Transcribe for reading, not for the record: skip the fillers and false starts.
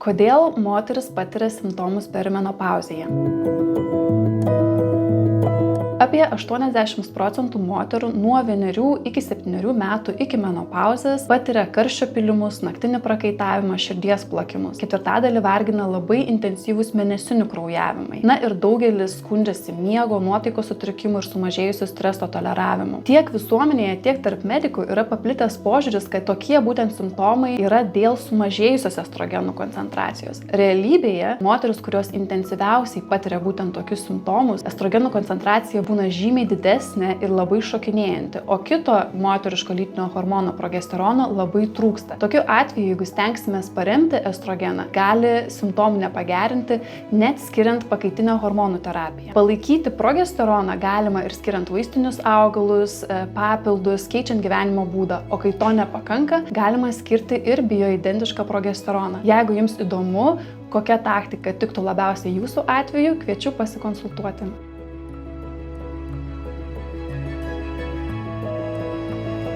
Kodėl moteris patiria simptomus perimenopauzėje? Apie 80% moterų nuo 1 iki 7 metų iki menopauzės patiria karščio pylimus, naktinį prakaitavimą, širdies plakimus. Ketvirtadalį vargina labai intensyvūs mėnesinių kraujavimai. Na ir daugelis skundžiasi miego, nuotaikos sutrikimų ir sumažėjusių streso toleravimu. Tiek visuomenėje, tiek tarp medikų yra paplitęs požiūris, kad tokie būtent simptomai yra dėl sumažėjusios estrogenų koncentracijos. Realybėje, moteris, kurios intensyviausiai patiria būtent tokius simptomus, estrogenų koncentracija būna žymiai didesnė ir labai šokinėjanti, o kito moteriško lytinio hormono progesterono labai trūksta. Tokiu atveju, jeigu stengsimės paremti estrogeną, gali simptomų nepagerinti, net skiriant pakaitinę hormonų terapiją. Palaikyti progesteroną galima ir skiriant vaistinius augalus, papildus, keičiant gyvenimo būdą, o kai to nepakanka, galima skirti ir bioidentišką progesteroną. Jeigu jums įdomu, kokia taktika tiktų labiausiai jūsų atveju, kviečiu pasikonsultuoti.